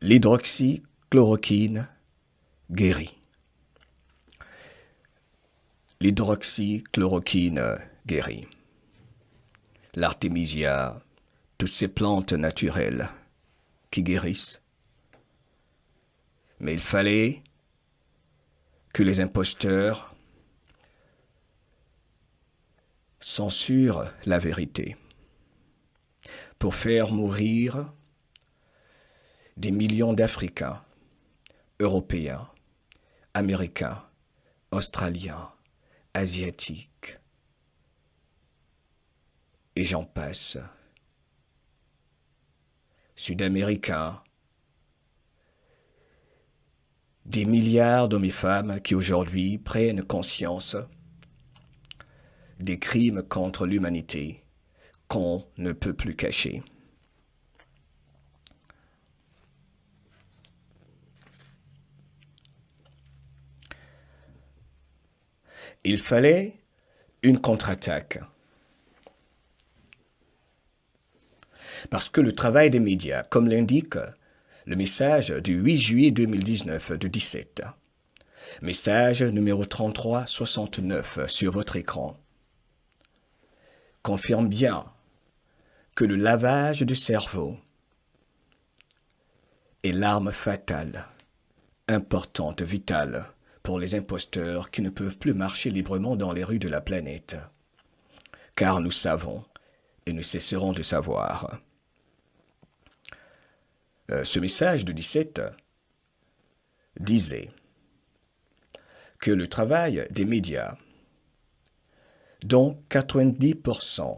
L'hydroxychloroquine guérit. L'hydroxychloroquine guérit. L'artémisia, toutes ces plantes naturelles qui guérissent. Mais il fallait que les imposteurs censurent la vérité pour faire mourir des millions d'Africains, Européens, Américains, Australiens, Asiatiques, et j'en passe, Sud-Américains, des milliards d'hommes et femmes qui aujourd'hui prennent conscience des crimes contre l'humanité qu'on ne peut plus cacher. Il fallait une contre-attaque. Parce que le travail des médias, comme l'indique le message du 8 juillet 2019 de 17, message numéro 3369 sur votre écran, confirme bien que le lavage du cerveau est l'arme fatale, importante, vitale, pour les imposteurs qui ne peuvent plus marcher librement dans les rues de la planète. Car nous savons, et nous cesserons de savoir. Ce message de 17 disait que le travail des médias, dont 90%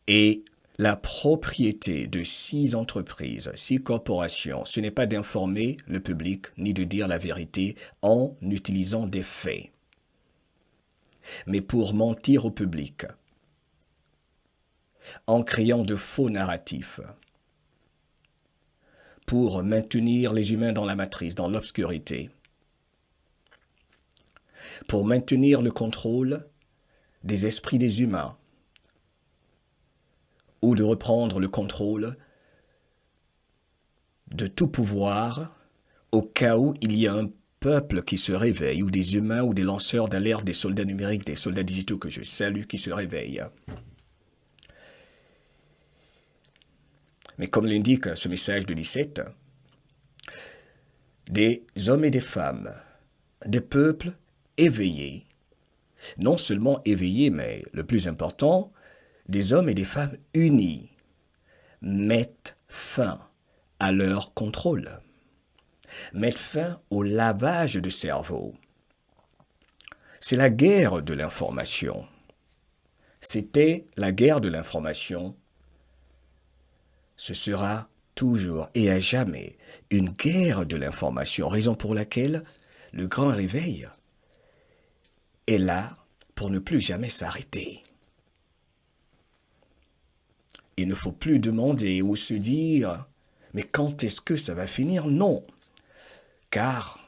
est la propriété de 6 entreprises, 6 corporations, ce n'est pas d'informer le public ni de dire la vérité en utilisant des faits, mais pour mentir au public, en créant de faux narratifs, pour maintenir les humains dans la matrice, dans l'obscurité, pour maintenir le contrôle des esprits des humains, ou de reprendre le contrôle de tout pouvoir au cas où il y a un peuple qui se réveille, ou des humains, ou des lanceurs d'alerte, des soldats numériques, des soldats digitaux que je salue, qui se réveillent. Mais comme l'indique ce message de 17, des hommes et des femmes, des peuples éveillés, non seulement éveillés, mais le plus important, des hommes et des femmes unis, mettent fin à leur contrôle, mettent fin au lavage de cerveau. C'est la guerre de l'information. C'était la guerre de l'information. Ce sera toujours et à jamais une guerre de l'information, raison pour laquelle le grand réveil est là pour ne plus jamais s'arrêter. Il ne faut plus demander ou se dire « mais quand est-ce que ça va finir ?» Non, car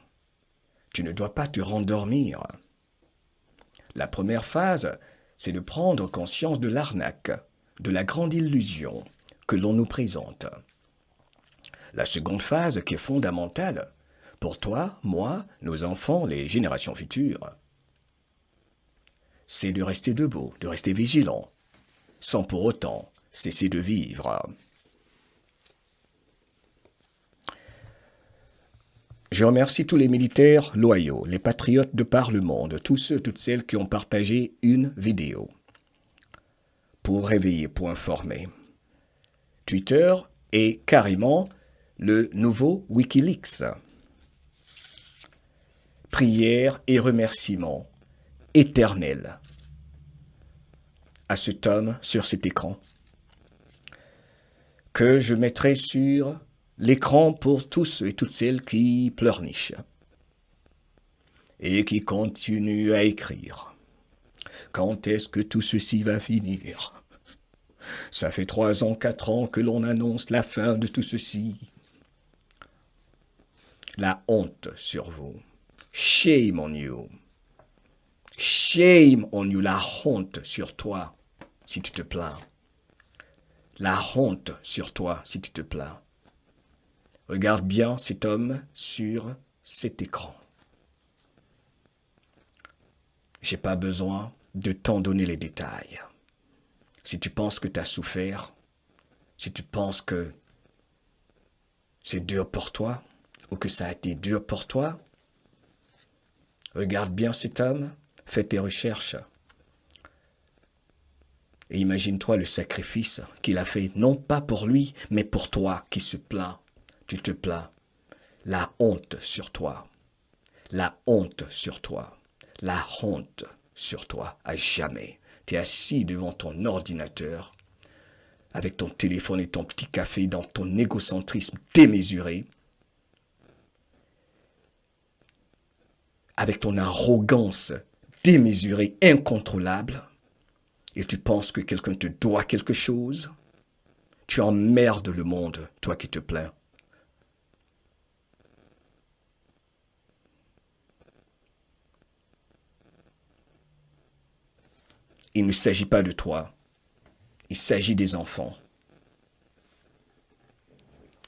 tu ne dois pas te rendormir. La première phase, c'est de prendre conscience de l'arnaque, de la grande illusion que l'on nous présente. La seconde phase, qui est fondamentale pour toi, moi, nos enfants, les générations futures, c'est de rester debout, de rester vigilant, sans pour autant cesser de vivre. Je remercie tous les militaires loyaux, les patriotes de par le monde, tous ceux, toutes celles qui ont partagé une vidéo pour réveiller, pour informer. Twitter est carrément le nouveau Wikileaks. Prières et remerciements éternels à cet homme sur cet écran, que je mettrai sur l'écran pour tous ceux et toutes celles qui pleurnichent et qui continuent à écrire. Quand est-ce que tout ceci va finir? Ça fait 3 ans, 4 ans que l'on annonce la fin de tout ceci. La honte sur vous. Shame on you. Shame on you. La honte sur toi, si tu te plains. La honte sur toi, si tu te plains. Regarde bien cet homme sur cet écran. J'ai pas besoin de t'en donner les détails. Si tu penses que tu as souffert, si tu penses que c'est dur pour toi, ou que ça a été dur pour toi, regarde bien cet homme, fais tes recherches. Et imagine-toi le sacrifice qu'il a fait, non pas pour lui, mais pour toi qui se plaint. Tu te plains. La honte sur toi. La honte sur toi. La honte sur toi à jamais. Tu es assis devant ton ordinateur, avec ton téléphone et ton petit café dans ton égocentrisme démesuré, avec ton arrogance démesurée, incontrôlable, et tu penses que quelqu'un te doit quelque chose, tu emmerdes le monde, toi qui te plains. Il ne s'agit pas de toi, il s'agit des enfants.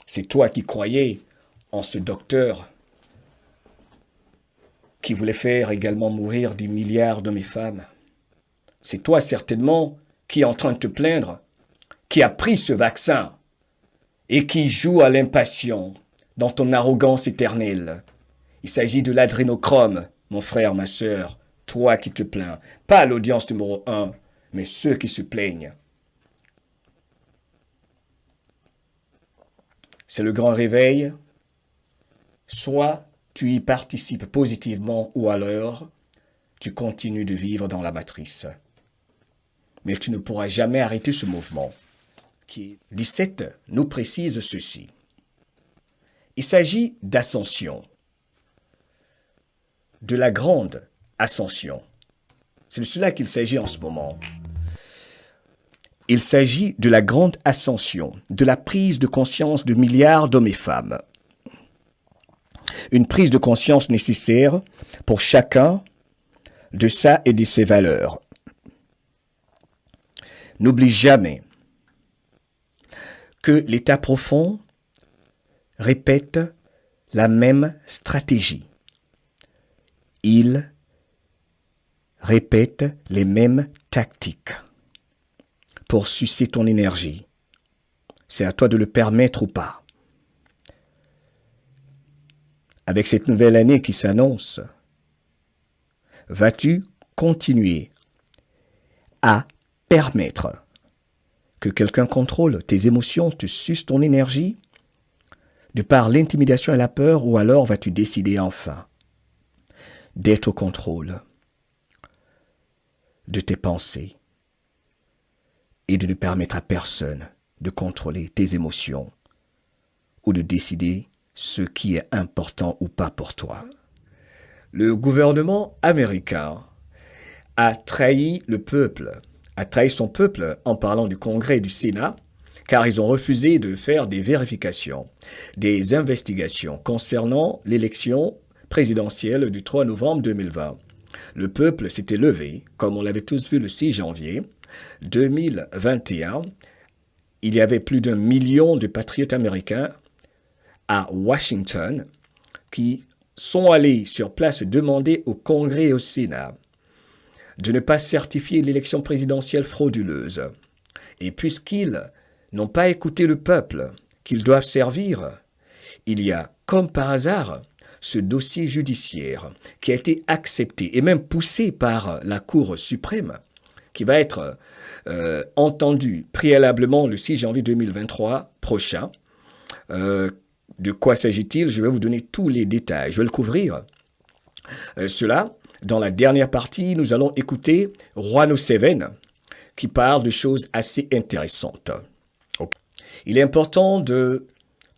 C'est toi qui croyais en ce docteur qui voulait faire également mourir des milliards d'hommes et femmes. C'est toi certainement qui est en train de te plaindre, qui a pris ce vaccin et qui joue à l'impatient dans ton arrogance éternelle. Il s'agit de l'adrénochrome, mon frère, ma sœur, toi qui te plains. Pas l'audience numéro 1, mais ceux qui se plaignent. C'est le grand réveil. Soit tu y participes positivement ou alors tu continues de vivre dans la matrice. Mais tu ne pourras jamais arrêter ce mouvement. 17 nous précise ceci. Il s'agit d'ascension, de la grande ascension. C'est de cela qu'il s'agit en ce moment. Il s'agit de la grande ascension, de la prise de conscience de milliards d'hommes et femmes. Une prise de conscience nécessaire pour chacun de ça et de ses valeurs. N'oublie jamais que l'état profond répète la même stratégie. Il répète les mêmes tactiques pour sucer ton énergie. C'est à toi de le permettre ou pas. Avec cette nouvelle année qui s'annonce, vas-tu continuer à permettre que quelqu'un contrôle tes émotions, te suce ton énergie, de par l'intimidation et la peur, ou alors vas-tu décider enfin d'être au contrôle de tes pensées et de ne permettre à personne de contrôler tes émotions ou de décider ce qui est important ou pas pour toi. Le gouvernement américain a trahi le peuple, a trahi son peuple en parlant du Congrès et du Sénat, car ils ont refusé de faire des vérifications, des investigations concernant l'élection présidentielle du 3 novembre 2020. Le peuple s'était levé, comme on l'avait tous vu le 6 janvier 2021. Il y avait plus d'1 million de patriotes américains à Washington qui sont allés sur place demander au Congrès et au Sénat de ne pas certifier l'élection présidentielle frauduleuse. Et puisqu'ils n'ont pas écouté le peuple qu'ils doivent servir, il y a, comme par hasard, ce dossier judiciaire qui a été accepté et même poussé par la Cour suprême, qui va être entendu préalablement le 6 janvier 2023 prochain. De quoi s'agit-il? Je vais vous donner tous les détails. Je vais le couvrir. Cela, dans la dernière partie, nous allons écouter Juan Seven, qui parle de choses assez intéressantes. Okay. Il est important de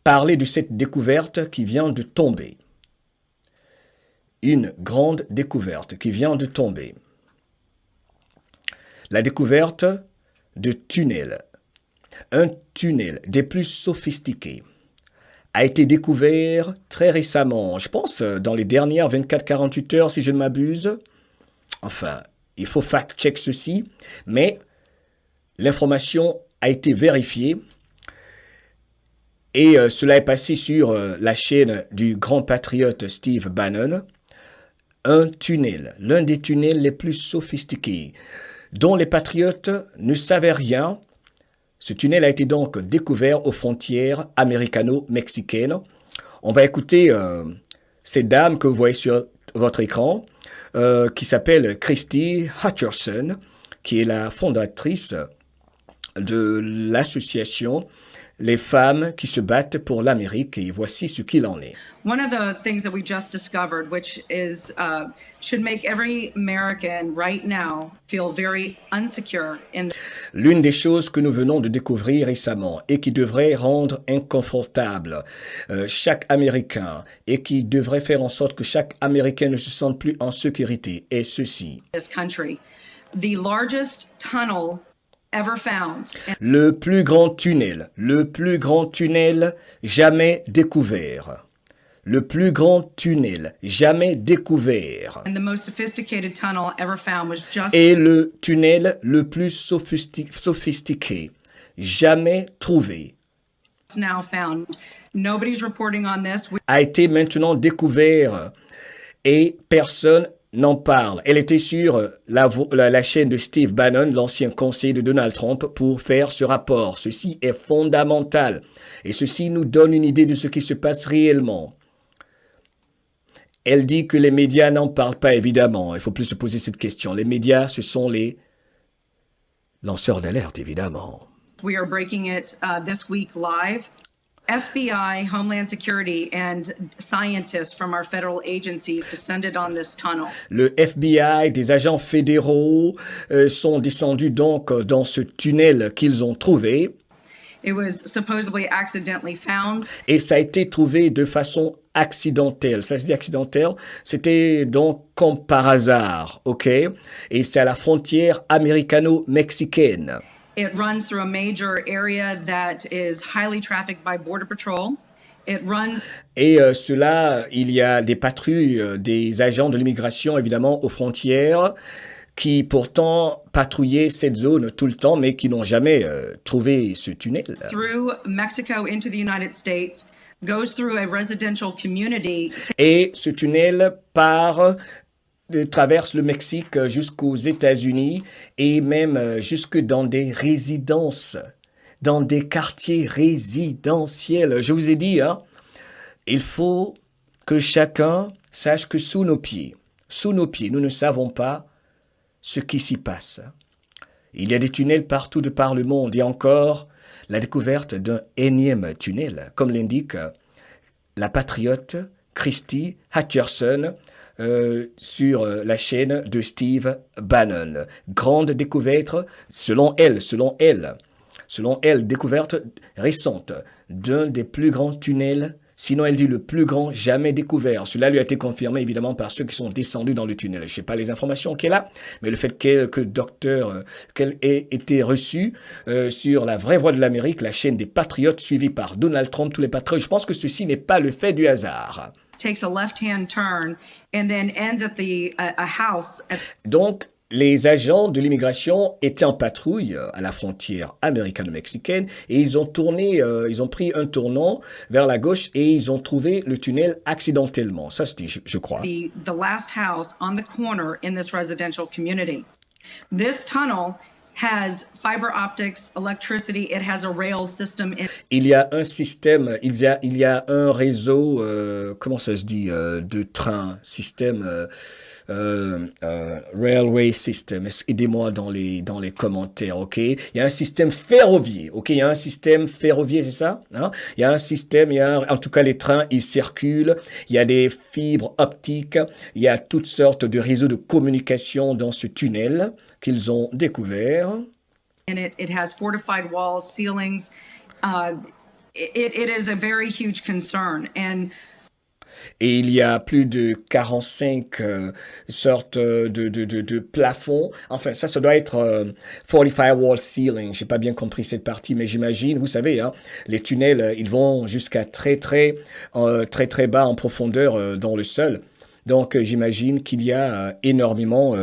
parler de cette découverte qui vient de tomber. Une grande découverte qui vient de tomber. La découverte de tunnels. Un tunnel des plus sophistiqués a été découvert très récemment, je pense dans les dernières 24-48 heures si je ne m'abuse. Enfin, il faut fact-check ceci, mais l'information a été vérifiée. Et cela est passé sur la chaîne du grand patriote Steve Bannon. Un tunnel, l'un des tunnels les plus sophistiqués, dont les patriotes ne savaient rien. Ce tunnel a été donc découvert aux frontières américano-mexicaines. On va écouter cette dame que vous voyez sur votre écran, qui s'appelle Christy Hutcherson, qui est la fondatrice de l'association Les femmes qui se battent pour l'Amérique, et voici ce qu'il en est. One of the things that we just discovered, which is should make every American right now feel very insecure in. L'une des choses que nous venons de découvrir récemment et qui devrait rendre inconfortable chaque Américain et qui devrait faire en sorte que chaque Américain ne se sente plus en sécurité est ceci. This country, the largest tunnel ever found. Le plus grand tunnel jamais découvert. Le plus grand tunnel jamais découvert. And the most sophisticated tunnel ever found was just. Et le tunnel le plus sophistiqué jamais trouvé Now found. Nobody's reporting on this. a été maintenant découvert et personne n'en parle. Elle était sur la chaîne de Steve Bannon, l'ancien conseiller de Donald Trump, pour faire ce rapport. Ceci est fondamental et ceci nous donne une idée de ce qui se passe réellement. Elle dit que les médias n'en parlent pas, évidemment. Il ne faut plus se poser cette question. Les médias, ce sont les lanceurs d'alerte, évidemment. We are breaking it this week live. FBI, Homeland Security, and scientists from our federal agencies descended on this tunnel. Le FBI, des agents fédéraux sont descendus donc dans ce tunnel qu'ils ont trouvé. It was supposedly accidentally found. Et ça a été trouvé de façon accidentelle. Ça se dit accidentelle, c'était donc comme par hasard, ok? Et c'est à la frontière américano-mexicaine. It runs through a major area that is highly trafficked by Border Patrol. It runs. Et cela, il y a des patrouilles, des agents de l'immigration, évidemment, aux frontières, qui pourtant patrouillaient cette zone tout le temps, mais qui n'ont jamais trouvé ce tunnel. Through Mexico into the United States, goes through a residential community. Et ce tunnel traverse le Mexique jusqu'aux États-Unis et même jusque dans des résidences, dans des quartiers résidentiels. Je vous ai dit, hein, il faut que chacun sache que sous nos pieds, nous ne savons pas ce qui s'y passe. Il y a des tunnels partout de par le monde et encore la découverte d'un énième tunnel, comme l'indique la patriote Christy Hutcherson sur la chaîne de Steve Bannon. Grande découverte, selon elle, découverte récente d'un des plus grands tunnels, sinon elle dit le plus grand jamais découvert. Cela lui a été confirmé évidemment par ceux qui sont descendus dans le tunnel. Je ne sais pas les informations qu'elle a, mais le fait qu'elle ait été reçue sur la vraie voix de l'Amérique, la chaîne des patriotes suivie par Donald Trump, tous les patriotes, je pense que ceci n'est pas le fait du hasard. Takes a left-hand turn and then ends at a house. Donc, les agents de l'immigration étaient en patrouille à la frontière américano-mexicaine et ils ont pris un tournant vers la gauche et ils ont trouvé le tunnel accidentellement. Ça se dit, je crois. The last house on the corner in this residential community. This tunnel has fiber optics, electricity, it has a rail system. Il y a un système, il y a un réseau, comment ça se dit, de train, système, railway system. Aidez-moi dans les commentaires, ok? Il y a un système ferroviaire, ok? Il y a un système ferroviaire, c'est ça? Hein? Il y a un système, en tout cas les trains, ils circulent. Il y a des fibres optiques. Il y a toutes sortes de réseaux de communication dans ce tunnel qu'ils ont découvert. And it has fortified walls, ceilings. It is a very huge concern. Et il y a plus de 45 sortes de plafonds. Enfin, ça doit être fortified wall ceiling. J'ai pas bien compris cette partie, mais j'imagine, vous savez, hein, les tunnels, ils vont jusqu'à très bas en profondeur dans le sol. Donc, j'imagine qu'il y a énormément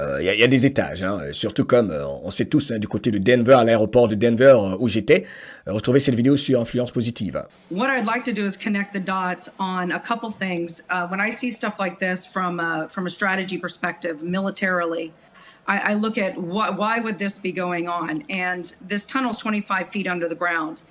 y a des étages, hein, surtout comme on sait tous, hein, du côté de Denver, à l'aéroport de Denver où j'étais. Retrouvez cette vidéo sur Influence Positive. What I'd like to do is connect the dots on a couple things. When I see stuff like this from a strategy perspective, militarily, I look at why would this be going on? And this tunnel is 25 feet under the ground.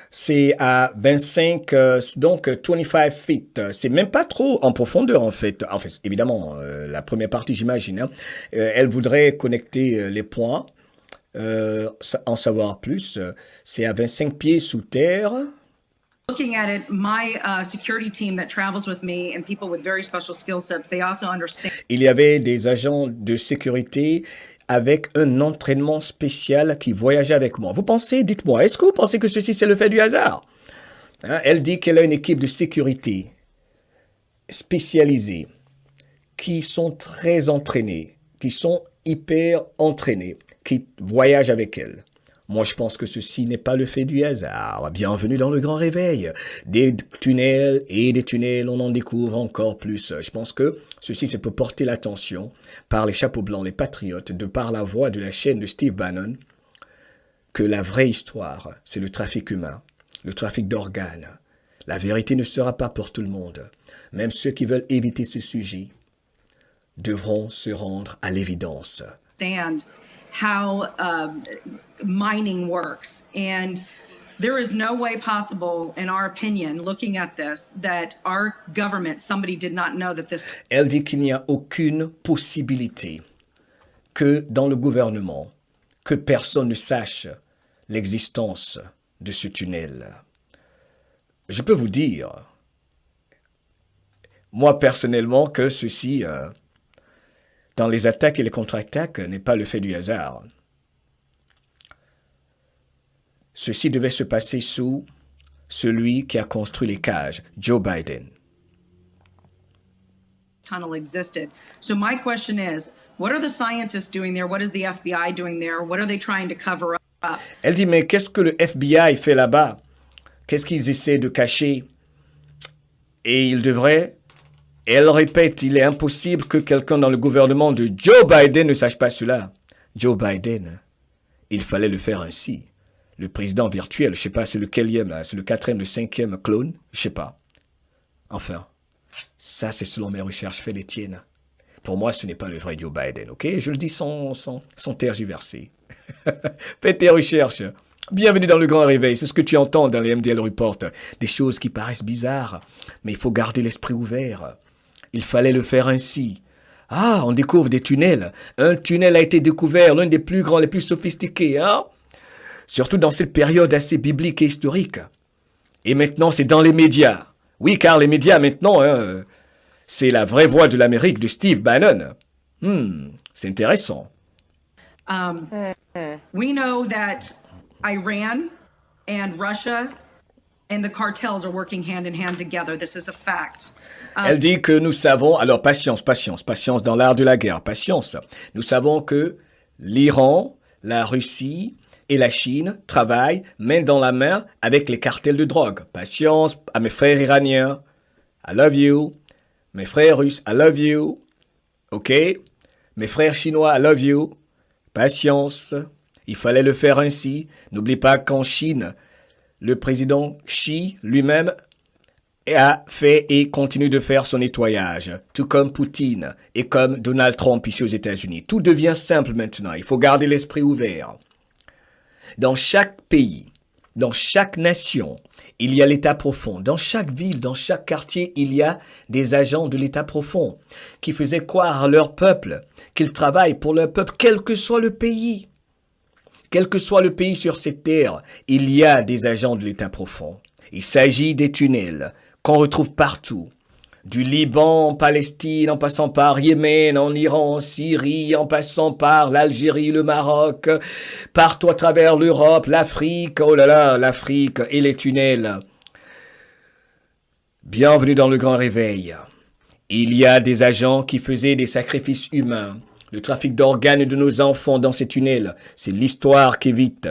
C'est à 25, donc 25 feet. C'est même pas trop en profondeur en fait. En fait, évidemment, la première partie, j'imagine, hein, elle voudrait connecter les points, en savoir plus. C'est à 25 pieds sous terre. Looking at it, my security team that travels with me and people with very special skill sets, they also understand. Il y avait des agents de sécurité avec un entraînement spécial qui voyageait avec moi. Vous pensez, dites-moi, est-ce que vous pensez que ceci c'est le fait du hasard? Hein, elle dit qu'elle a une équipe de sécurité spécialisée qui sont très entraînés, qui sont hyper entraînés, qui voyagent avec elle. Moi, je pense que ceci n'est pas le fait du hasard. Bienvenue dans le grand réveil. Des tunnels et des tunnels, on en découvre encore plus. Je pense que ceci, c'est pour porter l'attention par les chapeaux blancs, les patriotes, de par la voix de la chaîne de Steve Bannon, que la vraie histoire, c'est le trafic humain, le trafic d'organes. La vérité ne sera pas pour tout le monde. Même ceux qui veulent éviter ce sujet devront se rendre à l'évidence. How mining works, and there is no way possible, in our opinion, looking at this, that our government, somebody did not know that this. Elle dit qu'il n'y a aucune possibilité que dans le gouvernement, que personne ne sache l'existence de ce tunnel. Je peux vous dire, moi personnellement, que ceci, dans les attaques et les contre-attaques, n'est pas le fait du hasard. Ceci devait se passer sous celui qui a construit les cages, Joe Biden. Tunnel existed. So my question is, what are the scientists doing there? What is the FBI doing there? What are they trying to cover up? Elle dit, mais qu'est-ce que le FBI fait là-bas? Qu'est-ce qu'ils essaient de cacher? Et ils devraient... Elle répète, il est impossible que quelqu'un dans le gouvernement de Joe Biden ne sache pas cela. Joe Biden, il fallait le faire ainsi. Le président virtuel, je sais pas, c'est le quatrième, là, c'est le 4e, le 5e clone, je sais pas. Enfin, ça c'est selon mes recherches, fais les tiennes. Pour moi, ce n'est pas le vrai Joe Biden, ok? Je le dis sans tergiverser. Fais tes recherches. Bienvenue dans le grand réveil, c'est ce que tu entends dans les MDL Report. Des choses qui paraissent bizarres, mais il faut garder l'esprit ouvert. Il fallait le faire ainsi. Ah, on découvre des tunnels. Un tunnel a été découvert, l'un des plus grands, les plus sophistiqués, hein? Surtout dans cette période assez biblique et historique. Et maintenant, c'est dans les médias. Oui, car les médias, maintenant, hein, c'est la vraie voix de l'Amérique de Steve Bannon. C'est intéressant. We know that Iran and Russia and the cartels are working hand in hand together. This is a fact. Elle dit que nous savons, alors patience dans l'art de la guerre, patience. Nous savons que l'Iran, la Russie et la Chine travaillent main dans la main avec les cartels de drogue. Patience à mes frères iraniens, I love you. Mes frères russes, I love you. Ok? Mes frères chinois, I love you. Patience. Il fallait le faire ainsi. N'oublie pas qu'en Chine, le président Xi lui-même a fait et continue de faire son nettoyage, tout comme Poutine et comme Donald Trump ici aux États-Unis. Tout devient simple maintenant, il faut garder l'esprit ouvert. Dans chaque pays, dans chaque nation, il y a l'État profond. Dans chaque ville, dans chaque quartier, il y a des agents de l'État profond qui faisaient croire à leur peuple qu'ils travaillent pour leur peuple, quel que soit le pays. Quel que soit le pays sur cette terre, il y a des agents de l'État profond. Il s'agit des tunnels qu'on retrouve partout, du Liban en Palestine, en passant par Yémen, en Iran, en Syrie, en passant par l'Algérie, le Maroc, partout à travers l'Europe, l'Afrique, oh là là, l'Afrique et les tunnels. Bienvenue dans le grand réveil. Il y a des agents qui faisaient des sacrifices humains, le trafic d'organes de nos enfants dans ces tunnels. C'est l'histoire qui évite.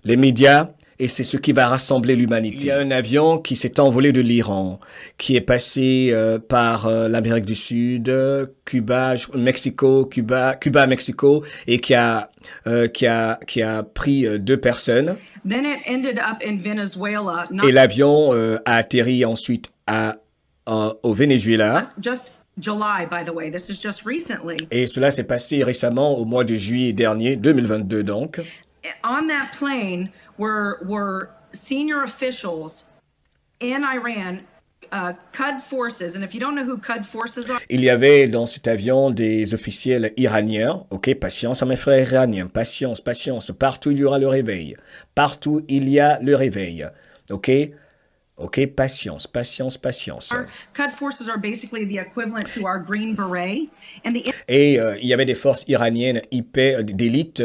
Les médias et c'est ce qui va rassembler l'humanité. Il y a un avion qui s'est envolé de l'Iran, qui est passé par l'Amérique du Sud, Cuba, Mexico, Mexico, et qui a pris 2 personnes. Then it ended up in Venezuela. Et l'avion a atterri ensuite au Venezuela. Just July, by the way. This is just recently. Et cela s'est passé récemment au mois de juillet dernier, 2022 donc. On that plane were senior officials in Iran, Qud forces. And if you don't know who Qud forces are, il y avait dans cet avion des officiels iraniens. Ok, patience à mes frères iraniens. Patience, patience. Partout il y aura le réveil. Partout il y a le réveil. Ok? Ok, patience, patience, patience. Qud forces are basically the equivalent to our Green Beret. Et il y avait des forces iraniennes d'élite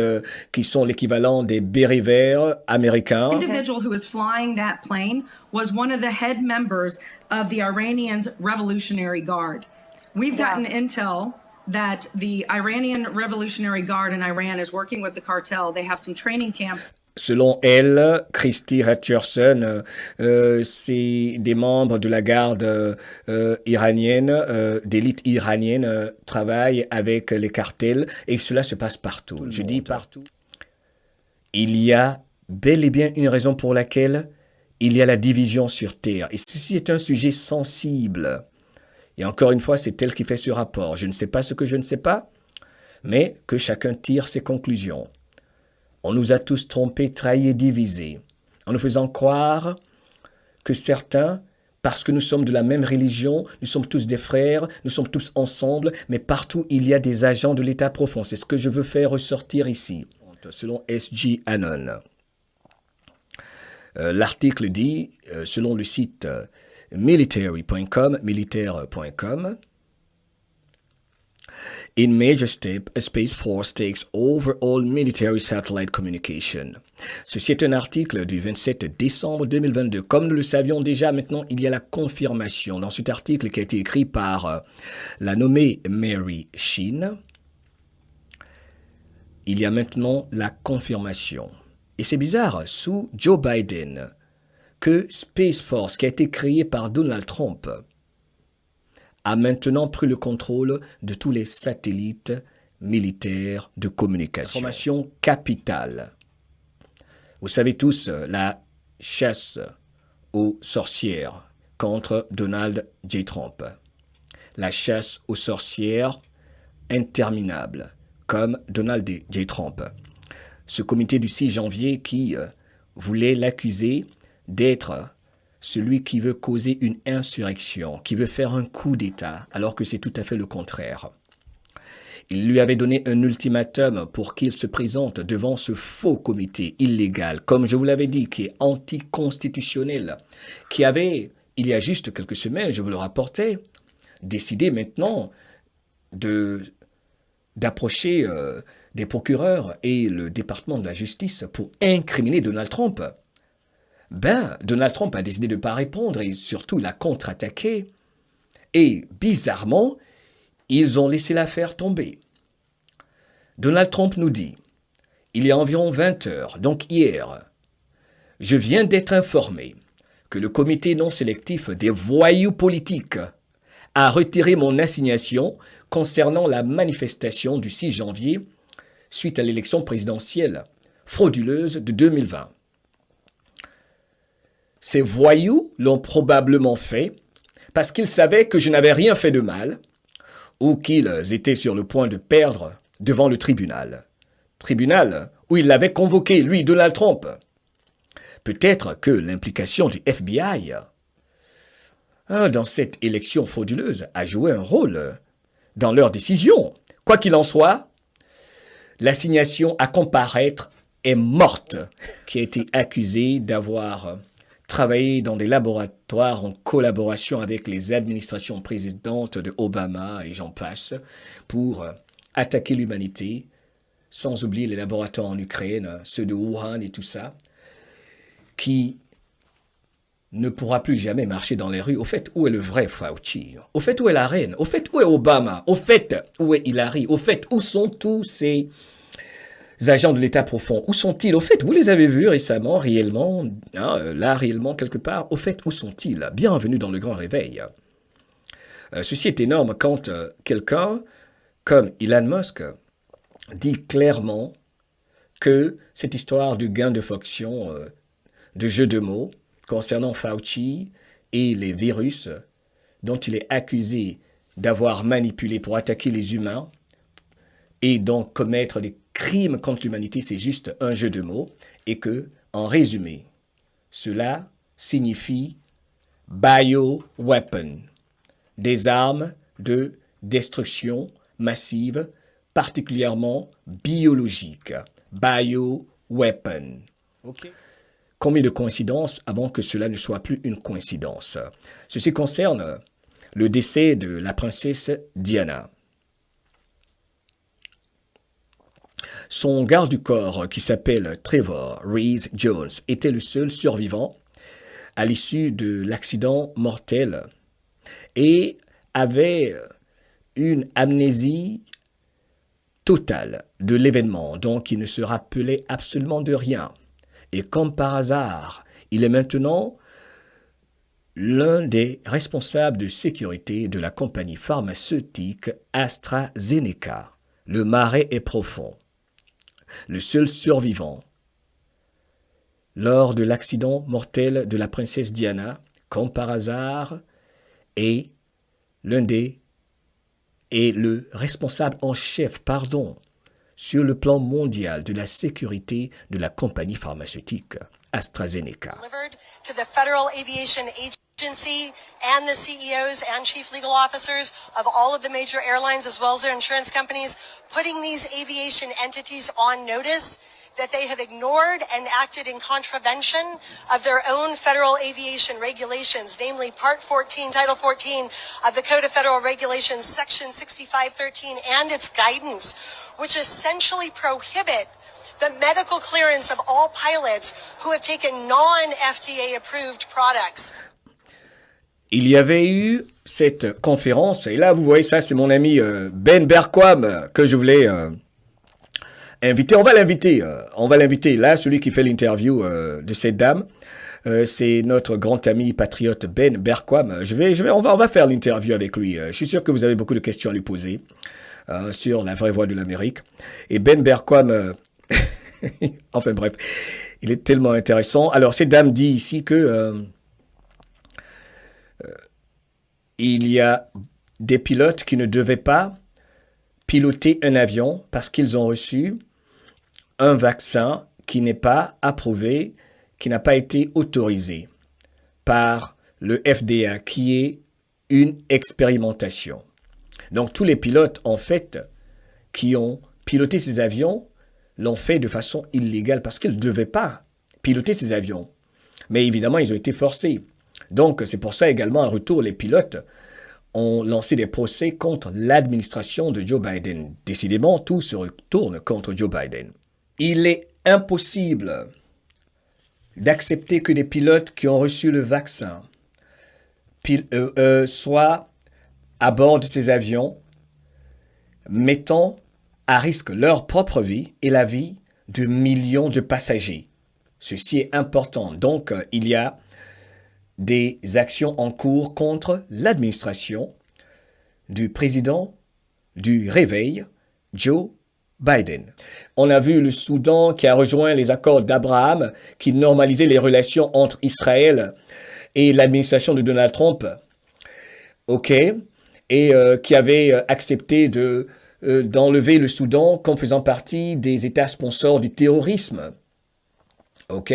qui sont l'équivalent des bérets verts américains. The individual who was flying that plane was one of the head members of the Iranian Revolutionary Guard. We've gotten intel that the Iranian Revolutionary Guard in Iran is working with the cartel. They have some training camps. Selon elle, Christy Hutcherson, c'est des membres de la garde iranienne, d'élite iranienne, travaillent avec les cartels et cela se passe partout. Je dis partout. Il y a bel et bien une raison pour laquelle il y a la division sur Terre. Et ceci est un sujet sensible. Et encore une fois, c'est elle qui fait ce rapport. Je ne sais pas ce que je ne sais pas, mais que chacun tire ses conclusions. On nous a tous trompés, trahis et divisés, en nous faisant croire que certains, parce que nous sommes de la même religion, nous sommes tous des frères, nous sommes tous ensemble, mais partout il y a des agents de l'État profond. C'est ce que je veux faire ressortir ici, selon S.G. Anon. L'article dit, selon le site military.com, in major step, a Space Force takes over all military satellite communication. Ceci est un article du 27 décembre 2022. Comme nous le savions déjà, maintenant, il y a la confirmation. Dans cet article qui a été écrit par la nommée Mary Sheen, il y a maintenant la confirmation. Et c'est bizarre, sous Joe Biden, que Space Force, qui a été créé par Donald Trump, a maintenant pris le contrôle de tous les satellites militaires de communication. Information capitale. Vous savez tous la chasse aux sorcières contre Donald J. Trump. La chasse aux sorcières interminable, comme Donald J. Trump. Ce comité du 6 janvier qui voulait l'accuser d'être celui qui veut causer une insurrection, qui veut faire un coup d'État, alors que c'est tout à fait le contraire. Il lui avait donné un ultimatum pour qu'il se présente devant ce faux comité illégal, comme je vous l'avais dit, qui est anticonstitutionnel, qui avait, il y a juste quelques semaines, je vous le rapportais, décidé maintenant d'approcher des procureurs et le département de la justice pour incriminer Donald Trump. Donald Trump a décidé de ne pas répondre et surtout il a contre-attaqué. Et bizarrement, ils ont laissé l'affaire tomber. Donald Trump nous dit, il y a environ 20 heures, donc hier, je viens d'être informé que le comité non sélectif des voyous politiques a retiré mon assignation concernant la manifestation du 6 janvier suite à l'élection présidentielle frauduleuse de 2020. Ces voyous l'ont probablement fait parce qu'ils savaient que je n'avais rien fait de mal ou qu'ils étaient sur le point de perdre devant le tribunal. Tribunal où il l'avait convoqué, lui, Donald Trump. Peut-être que l'implication du FBI dans cette élection frauduleuse a joué un rôle dans leur décision. Quoi qu'il en soit, l'assignation à comparaître est morte, qui a été accusée d'avoir travaillé dans des laboratoires en collaboration avec les administrations précédentes de Obama et j'en passe pour attaquer l'humanité, sans oublier les laboratoires en Ukraine, ceux de Wuhan et tout ça, qui ne pourra plus jamais marcher dans les rues. Au fait, où est le vrai Fauci? Au fait, où est la reine? Au fait, où est Obama? Au fait, où est Hillary? Au fait, où sont tous ces agents de l'État profond, où sont-ils? Au fait, vous les avez vus récemment, réellement, hein, là, réellement, quelque part. Au fait, où sont-ils? Bienvenue dans le grand réveil. Ceci est énorme quand quelqu'un comme Elon Musk dit clairement que cette histoire du gain de fonction, de jeu de mots, concernant Fauci et les virus dont il est accusé d'avoir manipulé pour attaquer les humains et donc commettre des crimes contre l'humanité, c'est juste un jeu de mots, et que, en résumé, cela signifie bioweapon, des armes de destruction massive, particulièrement biologiques. Bioweapon. Okay. Combien de coïncidences avant que cela ne soit plus une coïncidence? Ceci concerne le décès de la princesse Diana. Son garde du corps, qui s'appelle Trevor Rees Jones, était le seul survivant à l'issue de l'accident mortel et avait une amnésie totale de l'événement, donc il ne se rappelait absolument de rien. Et comme par hasard, il est maintenant l'un des responsables de sécurité de la compagnie pharmaceutique AstraZeneca. Le marais est profond. Le seul survivant lors de l'accident mortel de la princesse Diana, comme par hasard, est le responsable en chef, sur le plan mondial de la sécurité de la compagnie pharmaceutique AstraZeneca. To the Federal Aviation Agency and the CEOs and chief legal officers of all of the major airlines as well as their insurance companies, putting these aviation entities on notice that they have ignored and acted in contravention of their own federal aviation regulations, namely Part 14, Title 14 of the Code of Federal Regulations, Section 6513, and its guidance, which essentially prohibit the medical clearance of all pilots who have taken non-FDA approved products. Il y avait eu cette conférence, et là vous voyez ça, c'est mon ami Ben Berquam que je voulais inviter. On va l'inviter. Là, celui qui fait l'interview de cette dame, c'est notre grand ami patriote Ben Berquam. On va faire l'interview avec lui. Je suis sûr que vous avez beaucoup de questions à lui poser sur la vraie voix de l'Amérique. Et Ben Berquam, enfin bref, il est tellement intéressant. Alors, cette dame dit ici que il y a des pilotes qui ne devaient pas piloter un avion parce qu'ils ont reçu un vaccin qui n'est pas approuvé, qui n'a pas été autorisé par le FDA, qui est une expérimentation. Donc tous les pilotes, en fait, qui ont piloté ces avions, l'ont fait de façon illégale parce qu'ils ne devaient pas piloter ces avions. Mais évidemment, ils ont été forcés. Donc c'est pour ça également, en retour, les pilotes ont lancé des procès contre l'administration de Joe Biden. Décidément, tout se retourne contre Joe Biden. Il est impossible d'accepter que des pilotes qui ont reçu le vaccin soient à bord de ces avions, mettant à risque leur propre vie et la vie de millions de passagers. Ceci est important. Donc, il y a des actions en cours contre l'administration du président du réveil, Joe Biden. On a vu le Soudan qui a rejoint les accords d'Abraham qui normalisaient les relations entre Israël et l'administration de Donald Trump. OK. Et qui avait accepté d'enlever le Soudan comme faisant partie des États sponsors du terrorisme. OK.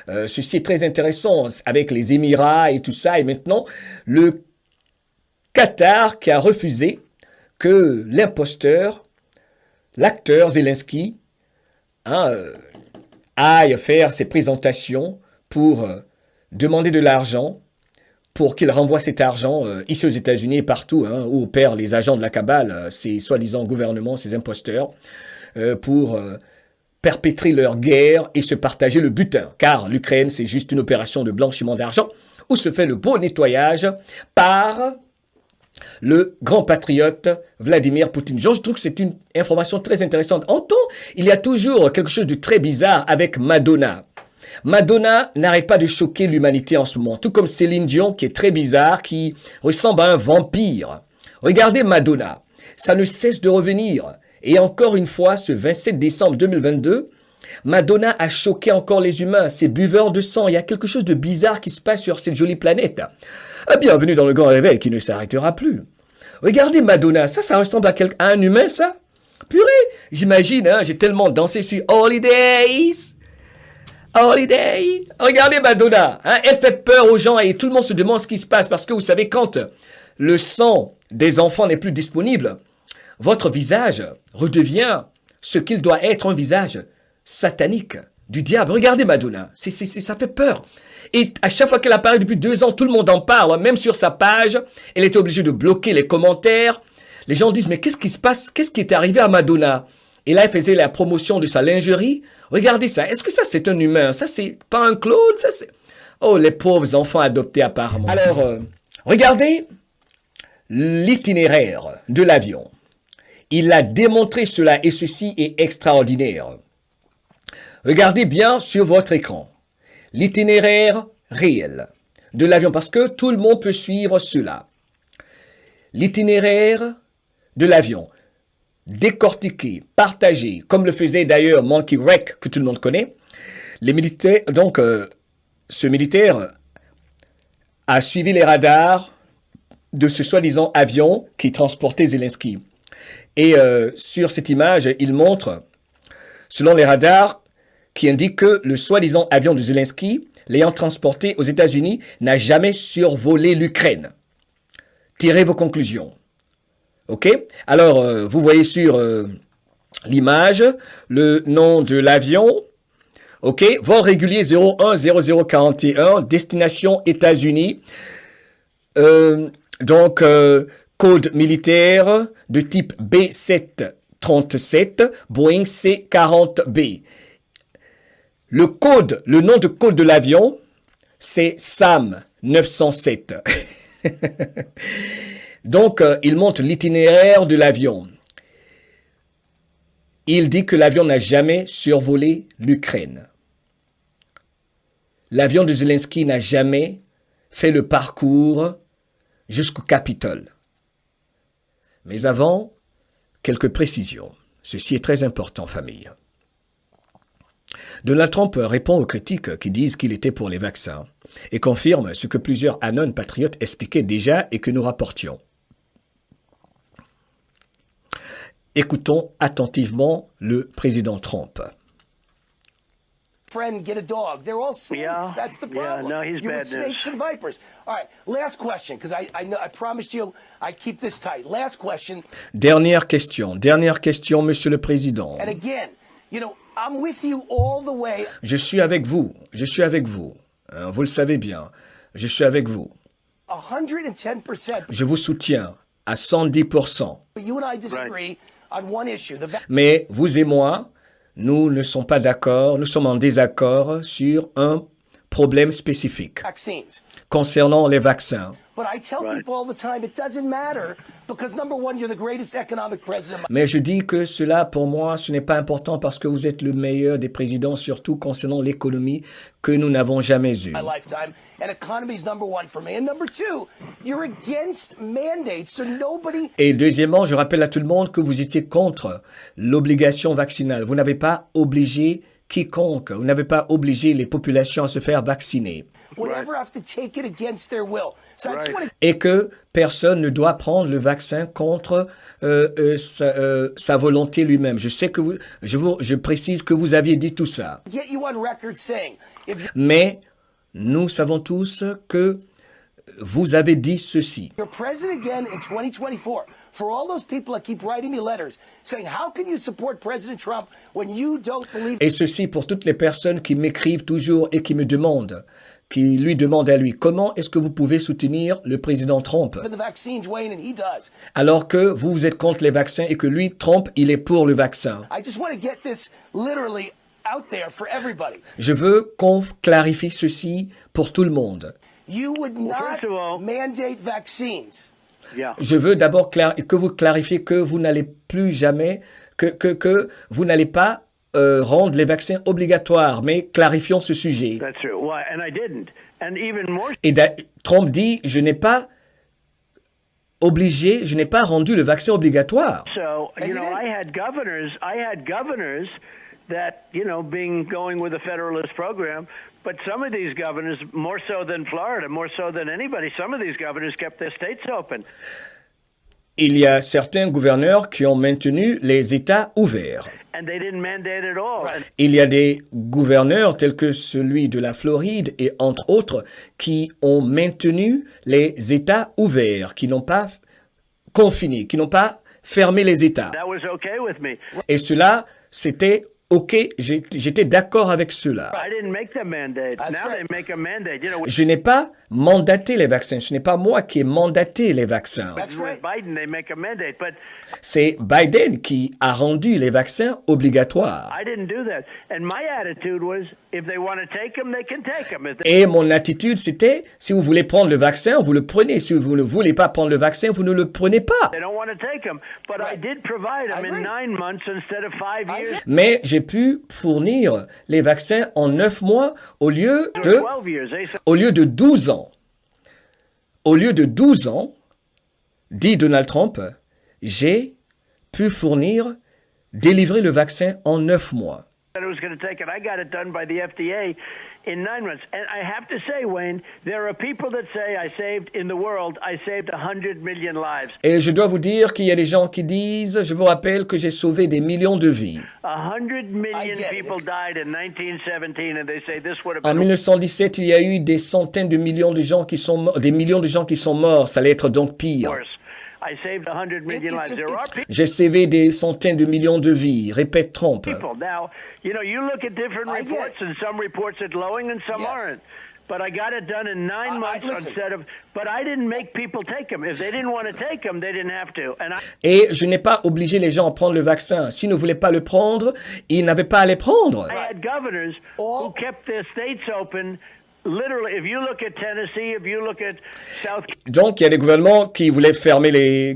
Ceci est très intéressant avec les Émirats et tout ça. Et maintenant, le Qatar qui a refusé que l'imposteur, l'acteur Zelensky, aille faire ses présentations pour demander de l'argent, pour qu'il renvoie cet argent ici aux États-Unis et partout, où opèrent les agents de la cabale, ces soi-disant gouvernements, ces imposteurs, pour perpétrer leur guerre et se partager le butin. Car l'Ukraine, c'est juste une opération de blanchiment d'argent où se fait le beau nettoyage par le grand patriote Vladimir Poutine. Je trouve que c'est une information très intéressante. En temps, il y a toujours quelque chose de très bizarre avec Madonna. Madonna n'arrête pas de choquer l'humanité en ce moment, tout comme Céline Dion qui est très bizarre, qui ressemble à un vampire. Regardez Madonna, ça ne cesse de revenir. Et encore une fois, ce 27 décembre 2022, Madonna a choqué encore les humains, ces buveurs de sang. Il y a quelque chose de bizarre qui se passe sur cette jolie planète. Bienvenue dans le grand réveil qui ne s'arrêtera plus. Regardez Madonna, ça ressemble à un humain, ça? Purée, j'imagine, hein, j'ai tellement dansé sur Holidays. Holiday. Regardez Madonna, hein, elle fait peur aux gens et tout le monde se demande ce qui se passe parce que vous savez, quand le sang des enfants n'est plus disponible, votre visage redevient ce qu'il doit être, un visage satanique du diable. Regardez Madonna, ça fait peur. Et à chaque fois qu'elle apparaît depuis 2 ans, tout le monde en parle, même sur sa page. Elle était obligée de bloquer les commentaires. Les gens disent, mais qu'est-ce qui se passe? Qu'est-ce qui est arrivé à Madonna? Et là, elle faisait la promotion de sa lingerie. Regardez ça. Est-ce que ça, c'est un humain? Ça, c'est pas un clone? Ça, c'est... Oh, les pauvres enfants adoptés apparemment. Alors, regardez l'itinéraire de l'avion. Il a démontré cela et ceci est extraordinaire. Regardez bien sur votre écran l'itinéraire réel de l'avion parce que tout le monde peut suivre cela. L'itinéraire de l'avion, décortiqué, partagé, comme le faisait d'ailleurs Monkey Wreck, que tout le monde connaît. Les militaires, donc, ce militaire a suivi les radars de ce soi-disant avion qui transportait Zelensky. Et sur cette image, il montre, selon les radars, qui indiquent que le soi-disant avion de Zelensky, l'ayant transporté aux États-Unis, n'a jamais survolé l'Ukraine. Tirez vos conclusions. OK? Alors, vous voyez sur l'image le nom de l'avion. OK? Vol régulier 010041, destination États-Unis. Donc, code militaire de type B737, Boeing C-40B. Le nom de code de l'avion, c'est SAM 907. Donc, il montre l'itinéraire de l'avion. Il dit que l'avion n'a jamais survolé l'Ukraine. L'avion de Zelensky n'a jamais fait le parcours jusqu'au Capitole. Mais avant, quelques précisions. Ceci est très important, famille. Donald Trump répond aux critiques qui disent qu'il était pour les vaccins et confirme ce que plusieurs Anon patriotes expliquaient déjà et que nous rapportions. Écoutons attentivement le président Trump. Friend, get a dog. They're all snakes. Yeah, That's the problem. yeah, no, he's you bad with snakes and vipers. All right, last question, because I promised you I keep this tight. Last question. Dernière question, Monsieur le Président. And again, you know, I'm with you all the way. Je suis avec vous. Vous le savez bien. Je suis avec vous. 110%. Je vous soutiens à 110%. But you and I disagree on one issue. Mais vous et moi, nous ne sommes pas d'accord, nous sommes en désaccord sur un problème spécifique vaccines. concernant les vaccins. But I tell people all the time, it doesn't matter because number one, you're the greatest economic president. Mais je dis que cela, pour moi, ce n'est pas important parce que vous êtes le meilleur des présidents, surtout concernant l'économie que nous n'avons jamais eue. My lifetime, and economy is number one for me. And number two, you're against mandates, so nobody. Et deuxièmement, je rappelle à tout le monde que vous étiez contre l'obligation vaccinale. Vous n'avez pas obligé quiconque, vous n'avez pas obligé les populations à se faire vacciner. Would ever have to take it against their will. So I just want to. Et que personne ne doit prendre le vaccin contre sa volonté lui-même. Je sais que je précise que vous aviez dit tout ça. Get you on record saying if Mais nous savons tous que vous avez dit ceci. you're president again in 2024, for all those people that keep writing me letters saying, how can you support President Trump when you don't believe Et ceci pour toutes les personnes qui m'écrivent toujours et qui me demandent, qui lui demandent à lui, comment est-ce que vous pouvez soutenir le président Trump in the vaccines, Wayne, and he does. alors que vous êtes contre les vaccins et que lui, Trump, il est pour le vaccin. I just want to get this literally out there for everybody. Je veux qu'on clarifie ceci pour tout le monde. You would not first of all- mandate vaccines Yeah. Je veux d'abord que vous clarifiez que vous n'allez plus jamais, que vous n'allez pas rendre les vaccins obligatoires, mais clarifions ce sujet. That's true. Why? And I didn't. And even more. Et Trump dit, je n'ai pas rendu le vaccin obligatoire. So, you know, I had governors that, you know, going with the Federalist program, but some of these governors, more so than Florida, more so than anybody, some of these governors kept their states open. Il y a certains gouverneurs qui ont maintenu les États ouverts. And they didn't mandate at all. Il y a des gouverneurs tels que celui de la Floride et entre autres qui ont maintenu les États ouverts, qui n'ont pas confiné, qui n'ont pas fermé les États. That was okay with me. Et cela, c'était OK, j'étais d'accord avec cela. I didn't make the mandate. Now they make a mandate. You know, Je n'ai pas mandaté les vaccins. Ce n'est pas moi qui ai mandaté les vaccins. with Biden, they make a mandate, but C'est Biden qui a rendu les vaccins obligatoires. I didn't do that. And my attitude was, if they want to take them, they can take them. Et mon attitude, c'était, si vous voulez prendre le vaccin, vous le prenez. Si vous ne voulez pas prendre le vaccin, vous ne le prenez pas. They don't want to take them, but I did provide them in 9 months instead of 5 years. Mais j'ai pu fournir les vaccins en 9 mois au lieu de 12 years. They said, 12 ans. Au lieu de 12 ans, dit Donald Trump, j'ai pu délivrer le vaccin en 9 mois. it was going to take it. I got it done by the FDA in 9 months. And I have to say, Wayne, there are people that say I saved 100 million lives. Et je dois vous dire qu'il y a des gens qui disent, je vous rappelle que j'ai sauvé des millions de vies. 100 million people died in 1917, and they say this would have En been 1917, il y a eu des centaines de millions de gens qui sont morts, des millions de gens qui sont morts. Ça allait être donc pire. worse. I saved 100 million lives. There are J'ai sauvé des centaines de millions de vies, répète Trump. people. Now, you know, you look at different I get reports, and some reports are glowing and some Yes. aren't. But I got it done in 9 months listen. instead of. But I didn't make people take them. If they didn't want to take them, they didn't have to. And Et je n'ai pas obligé les gens à prendre le vaccin. S'ils ne voulaient pas le prendre, ils n'avaient pas à les prendre. I had governors who kept their states open. Literally, if you look at Tennessee, if you look at South Donc, il y a des gouvernements qui voulaient fermer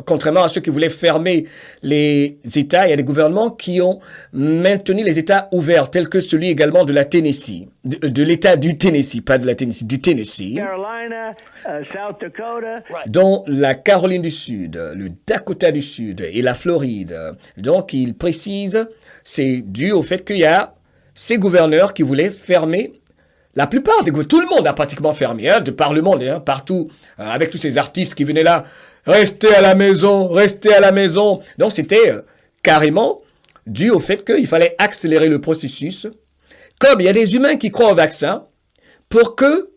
contrairement à ceux qui voulaient fermer les États, il y a des gouvernements qui ont maintenu les États ouverts, tels que celui également de la Tennessee, de l'État du Tennessee, pas de la Tennessee, du Tennessee, Carolina, South Dakota. dont la Caroline du Sud, le Dakota du Sud et la Floride. Donc, il précise, c'est dû au fait qu'il y a ces gouverneurs qui voulaient fermer. La plupart des tout le monde a pratiquement fermé, de par le monde, partout, avec tous ces artistes qui venaient là, restez à la maison, restez à la maison. Donc c'était carrément dû au fait qu'il fallait accélérer le processus, comme il y a des humains qui croient au vaccin, pour que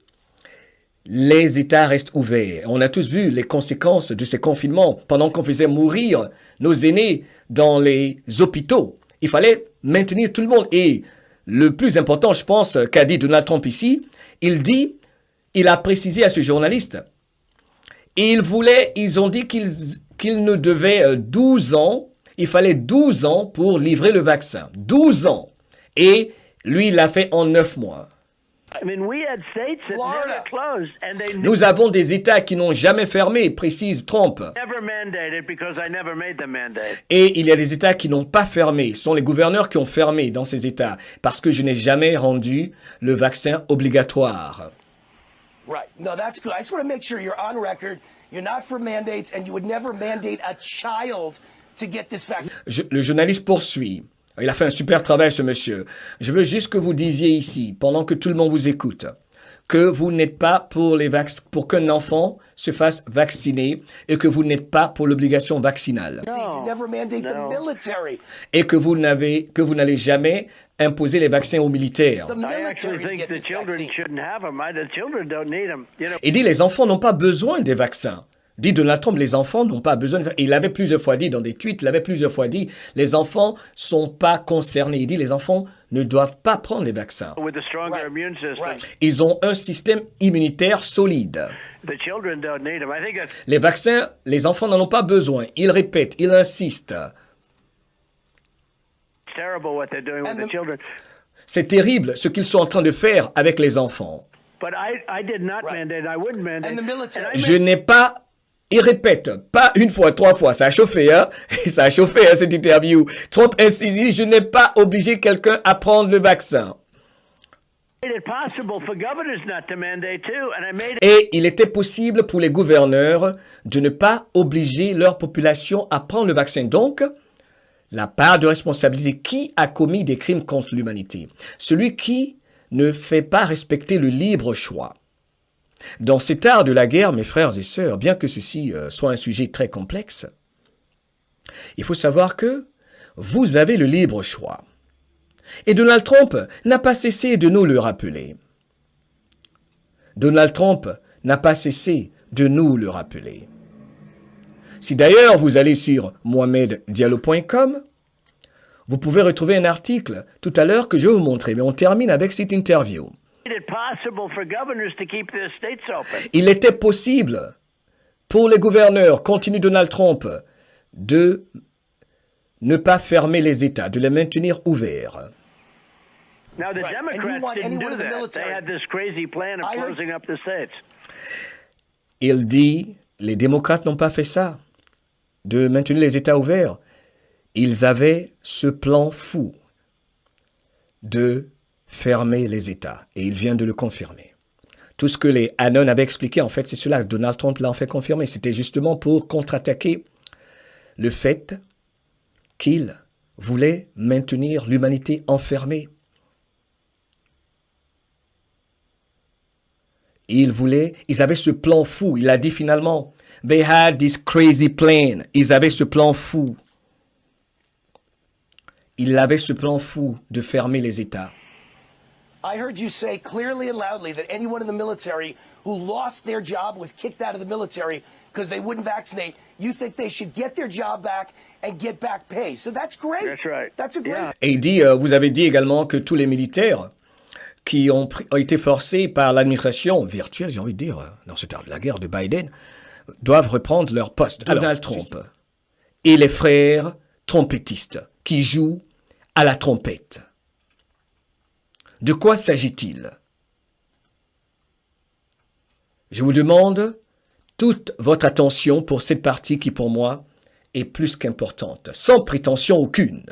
les États restent ouverts. On a tous vu les conséquences de ces confinements pendant qu'on faisait mourir nos aînés dans les hôpitaux. Il fallait maintenir tout le monde et le plus important, je pense, qu'a dit Donald Trump ici, il a précisé à ce journaliste, ils ont dit qu'ils ne devaient 12 ans, il fallait 12 ans pour livrer le vaccin. 12 ans. Et lui, il l'a fait en 9 mois. I mean, we had states that Florida. never closed, and they Nous avons des États qui n'ont jamais fermé, précise Trump. never mandated because I never made the mandate. Et il y a des États qui n'ont pas fermé. Ce sont les gouverneurs qui ont fermé dans ces États parce que je n'ai jamais rendu le vaccin obligatoire. Right. No, that's good. I just want to make sure you're on record. You're not for mandates, and you would never mandate a child to get this vaccine. Le journaliste poursuit. Il a fait un super travail, ce monsieur. Je veux juste que vous disiez ici, pendant que tout le monde vous écoute, que vous n'êtes pas pour qu'un enfant se fasse vacciner et que vous n'êtes pas pour l'obligation vaccinale. You never mandate the military. Et que vous n'allez jamais imposer les vaccins aux militaires. The I actually military think get the this children vaccine. shouldn't have them. The children don't need them. You know, Il dit les enfants n'ont pas besoin des vaccins. Dit Donald Trump, les enfants n'ont pas besoin. Il avait plusieurs fois dit dans des tweets, les enfants sont pas concernés. Il dit les enfants ne doivent pas prendre les vaccins. with a stronger Right. immune system, Right. Ils ont un système immunitaire solide. the children don't need them. I think that's Les vaccins, les enfants n'en ont pas besoin. Il répète, il insiste. terrible what they're doing with And the children. C'est terrible ce qu'ils sont en train de faire avec les enfants. But I did not mandate. I wouldn't mandate. And the military. And I Je n'ai pas Il répète, pas une fois, 3 fois, ça a chauffé, hein? Ça a chauffé, hein, cette interview. Trump insiste, je n'ai pas obligé quelqu'un à prendre le vaccin. Et il était possible pour les gouverneurs de ne pas obliger leur population à prendre le vaccin. Donc, la part de responsabilité, qui a commis des crimes contre l'humanité? Celui qui ne fait pas respecter le libre choix. Dans cet art de la guerre, mes frères et sœurs, bien que ceci soit un sujet très complexe, il faut savoir que vous avez le libre choix. Et Donald Trump n'a pas cessé de nous le rappeler. Donald Trump n'a pas cessé de nous le rappeler. Si d'ailleurs vous allez sur mohameddiallo.com, vous pouvez retrouver un article tout à l'heure que je vais vous montrer, mais on termine avec cette interview. Il était possible pour les gouverneurs, continue Donald Trump, de ne pas fermer les États, de les maintenir ouverts. Now, the Democrats didn't do that. They had this crazy plan of closing up the states. Il dit, les démocrates n'ont pas fait ça, de maintenir les États ouverts. Ils avaient ce plan fou de fermer les États, et il vient de le confirmer. Tout ce que les Anon avaient expliqué, en fait, c'est cela. Donald Trump l'a en fait confirmé. C'était justement pour contre-attaquer le fait qu'il voulait maintenir l'humanité enfermée. Ils avaient ce plan fou. Il a dit finalement, they had this crazy plan. Ils avaient ce plan fou. Ils avaient ce plan fou de fermer les États. I heard you say clearly and loudly that anyone in the military who lost their job was kicked out of the military because they wouldn't vaccinate. You think they should get their job back and get back pay. So that's great. That's right. That's a great. Et il dit, vous avez dit également que tous les militaires qui ont été forcés par l'administration virtuelle, j'ai envie de dire, dans ce temps de la guerre de Biden, doivent reprendre leur poste. Donald Trump et les frères trompettistes qui jouent à la trompette. De quoi s'agit-il? Je vous demande toute votre attention pour cette partie qui, pour moi, est plus qu'importante, sans prétention aucune.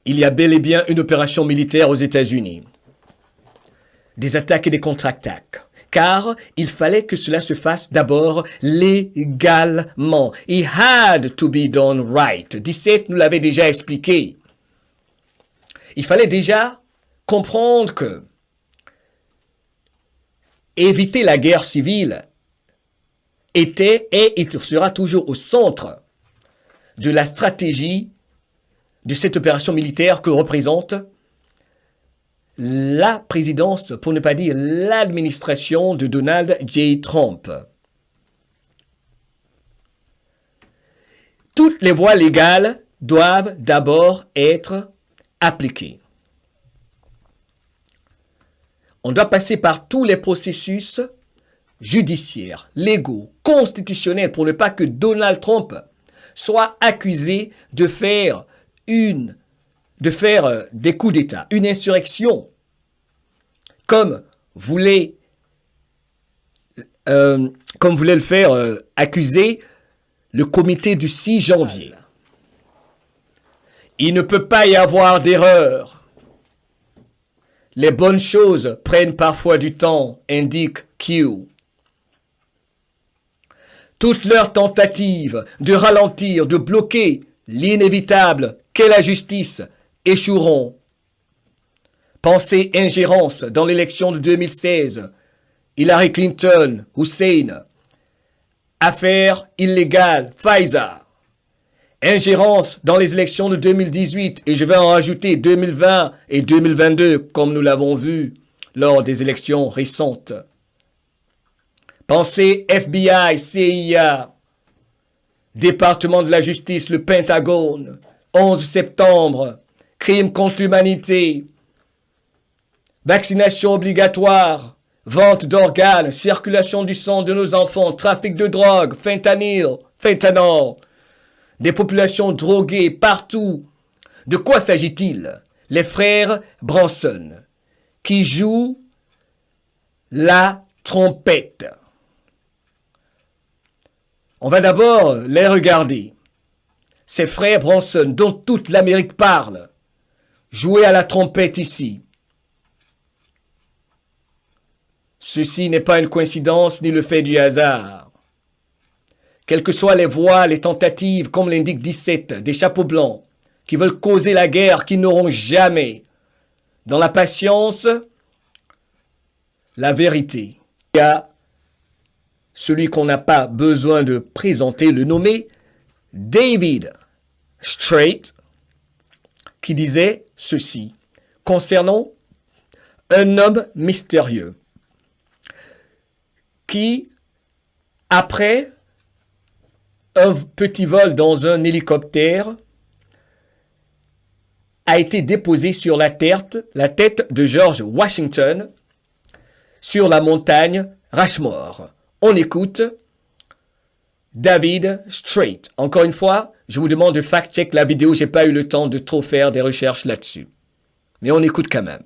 Il y a bel et bien une opération militaire aux États-Unis. Des attaques et des contre-attaques. Car il fallait que cela se fasse d'abord légalement. It had to be done right. 17 nous l'avait déjà expliqué. Il fallait déjà comprendre que éviter la guerre civile était et il sera toujours au centre de la stratégie de cette opération militaire que représente la présidence, pour ne pas dire l'administration de Donald J. Trump. Toutes les voies légales doivent d'abord être appliquées. On doit passer par tous les processus judiciaires, légaux, constitutionnels, pour ne pas que Donald Trump soit accusé de faire des coups d'État, une insurrection, comme voulait le faire accuser le comité du 6 janvier. Il ne peut pas y avoir d'erreur. Les bonnes choses prennent parfois du temps, indique Q. Toutes leurs tentatives de ralentir, de bloquer l'inévitable qu'est la justice échoueront. Pensez ingérence dans l'élection de 2016, Hillary Clinton, Hussein, affaire illégale, Pfizer, ingérence dans les élections de 2018, et je vais en rajouter 2020 et 2022, comme nous l'avons vu lors des élections récentes. Pensez FBI, CIA, département de la justice, le Pentagone, 11 septembre, crimes contre l'humanité, vaccination obligatoire, vente d'organes, circulation du sang de nos enfants, trafic de drogue, fentanyl, des populations droguées partout. De quoi s'agit-il? Les frères Branson, qui jouent la trompettes. On va d'abord les regarder. Ces frères Bronson dont toute l'Amérique parle, jouer à la trompette ici. Ceci n'est pas une coïncidence ni le fait du hasard. Quelles que soient les voies, les tentatives, comme l'indique 17, des chapeaux blancs, qui veulent causer la guerre, qui n'auront jamais, dans la patience, la vérité. Il y a celui qu'on n'a pas besoin de présenter, le nommer David Straight, qui disait ceci concernant un homme mystérieux qui, après un petit vol dans un hélicoptère, a été déposé sur la tête de George Washington sur la montagne Rushmore. On écoute David Straight. Encore une fois, je vous demande de fact-check la vidéo. J'ai pas eu le temps de trop faire des recherches là-dessus. Mais on écoute quand même.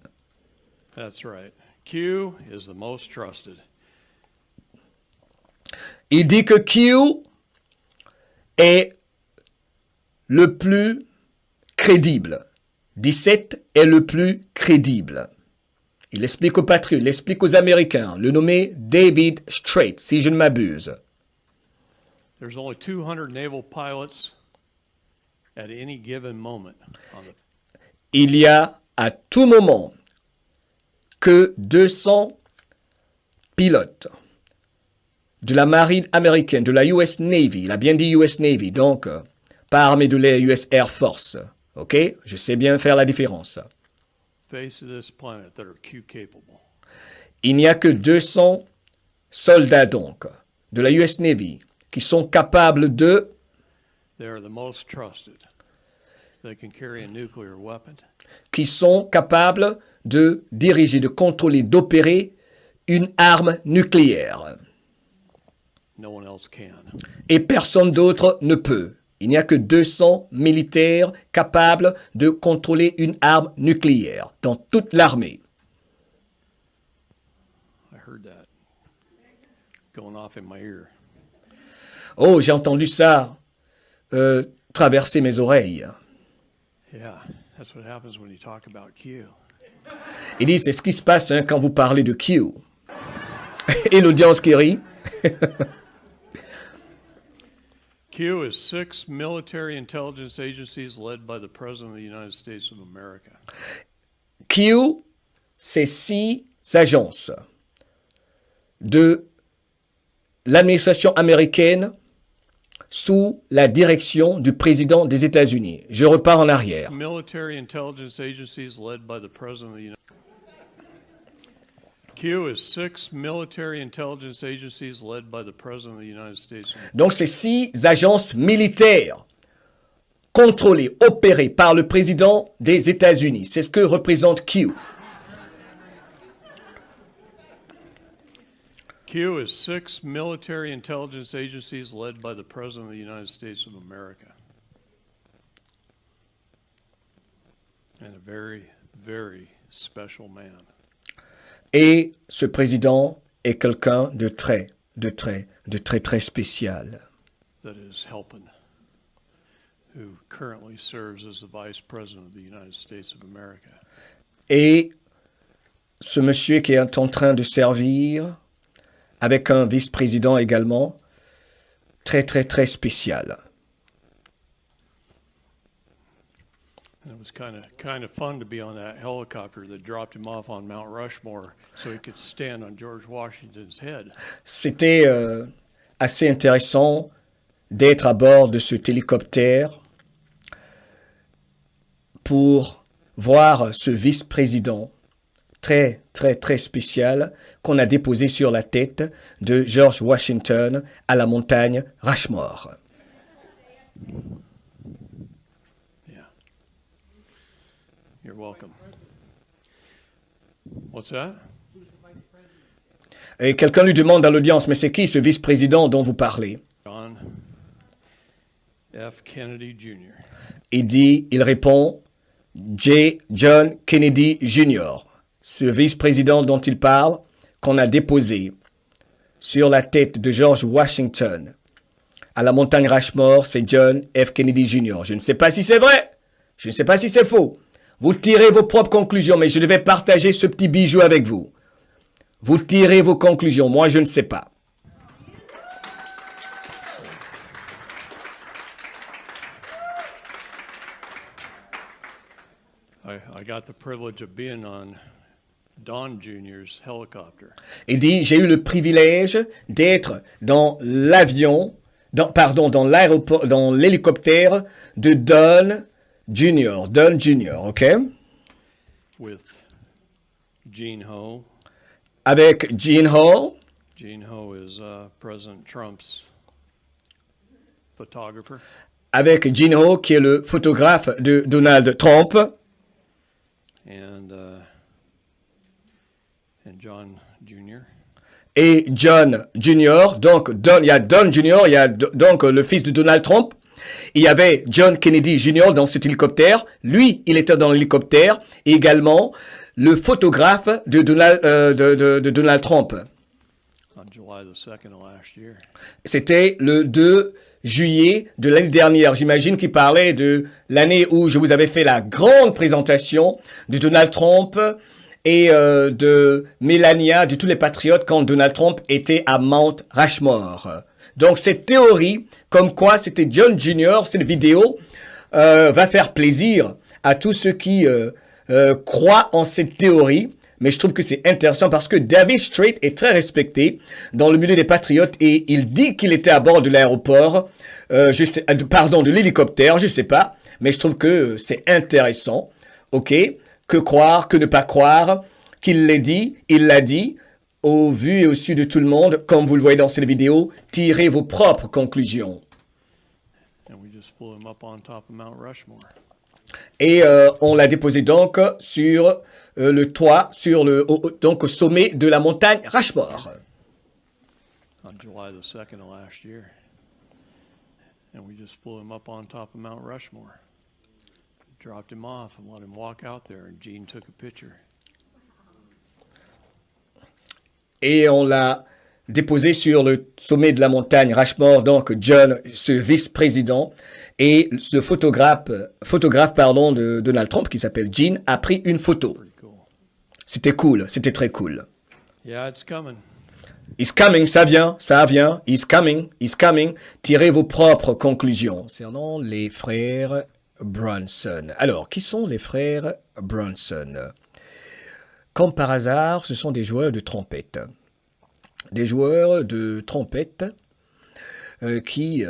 That's right. Q is the most trusted. Il dit que Q est le plus crédible. 17 est le plus crédible. Il explique aux patriotes, il explique aux Américains, le nommé David Straight, si je ne m'abuse. There's only 200 naval pilots at any given moment on the Il y a à tout moment que 200 pilotes de la marine américaine, de la US Navy, il a bien dit US Navy, donc pas armée de l'air, US Air Force. Ok, je sais bien faire la différence. face of this planet that are Q capable. Il n'y a que 200 soldats donc de la US Navy qui sont capables de They are the most trusted. They can carry a nuclear weapon. qui sont capables de diriger, de contrôler, d'opérer une arme nucléaire. No one else can. Et personne d'autre ne peut. Il n'y a que 200 militaires capables de contrôler une arme nucléaire dans toute l'armée. I heard that going off in my ear. Oh, j'ai entendu ça traverser mes oreilles. Yeah, that's what happens when you talk about Q. Il dit, c'est ce qui se passe quand vous parlez de Q. Et l'audience qui rit. Q is 6 military intelligence agencies led by the President of the United States of America. Q, c'est 6 agences de l'administration américaine sous la direction du président des États-Unis. Je repars en arrière. Military intelligence agencies led by the President of the United Q is 6 military intelligence agencies led by the President of the United States. Donc, c'est 6 agences militaires contrôlées, opérées par le président des États-Unis. C'est ce que représente Q. Q is 6 military intelligence agencies led by the President of the United States of America. And a very, very special man. Et ce président est quelqu'un de très spécial. That is Halpin, who currently serves as the Vice President of the United States of America. Et ce monsieur qui est en train de servir avec un vice-président également, très spécial. And it was kind of fun to be on that helicopter that dropped him off on Mount Rushmore so he could stand on George Washington's head. C'était assez intéressant d'être à bord de cet hélicoptère pour voir ce vice-président très spécial qu'on a déposé sur la tête de George Washington à la montagne Rushmore. Yeah. You're welcome. What's that? Et quelqu'un lui demande à l'audience, mais c'est qui ce vice-président dont vous parlez? John F. Kennedy Jr. Il répond, John Kennedy Jr., ce vice-président dont il parle, qu'on a déposé sur la tête de George Washington. À la montagne Rushmore, c'est John F. Kennedy Jr. Je ne sais pas si c'est vrai, je ne sais pas si c'est faux. Vous tirez vos propres conclusions, mais je devais partager ce petit bijou avec vous. Vous tirez vos conclusions, moi je ne sais pas. I got the privilege of being on Don Jr.'s helicopter. Il dit, j'ai eu le privilège d'être dans l'avion, dans l'aéroport, dans l'hélicoptère de Don Jr., ok? With Gene Ho. Avec Gene Ho. Gene Ho is President Trump's photographer. Avec Gene Ho, qui est le photographe de Donald Trump. And John Jr. Et John Jr. Donc, il y a Don Jr., il y a donc le fils de Donald Trump. Il y avait John Kennedy Jr. dans cet hélicoptère. Lui, il était dans l'hélicoptère. Et également, le photographe de Donald Trump. On July the 2nd of last year. C'était le 2 juillet de l'année dernière. J'imagine qu'il parlait de l'année où je vous avais fait la grande présentation de Donald Trump et de Melania, de tous les patriotes, quand Donald Trump était à Mount Rushmore. Donc cette théorie, comme quoi c'était John Jr., cette vidéo, va faire plaisir à tous ceux qui croient en cette théorie. Mais je trouve que c'est intéressant parce que David Strait est très respecté dans le milieu des patriotes et il dit qu'il était à bord de l'aéroport, de l'hélicoptère, je sais pas, mais je trouve que c'est intéressant, ok? Que croire, que ne pas croire, qu'il l'ait dit, il l'a dit, au vu et au su de tout le monde, comme vous le voyez dans cette vidéo, tirez vos propres conclusions. And we just flew him up on top of Mount Rushmore. Et on l'a déposé donc sur le toit, donc au sommet de la montagne Rushmore. On July the 2nd of last year. And we just flew him up on top of Mount Rushmore. Dropped him off and let him walk out there, and Gene took a picture. Et on l'a déposé sur le sommet de la montagne Rushmore, donc John, ce vice-président, et le photographe de Donald Trump, qui s'appelle Gene, a pris une photo. Pretty cool. C'était cool, c'était très cool. Yeah, it's coming. It's coming, ça vient, it's coming. Tirez vos propres conclusions. Concernant les frères Brunson. Alors, qui sont les frères Brunson? Comme par hasard, ce sont des joueurs de trompette. Des joueurs de trompette qui,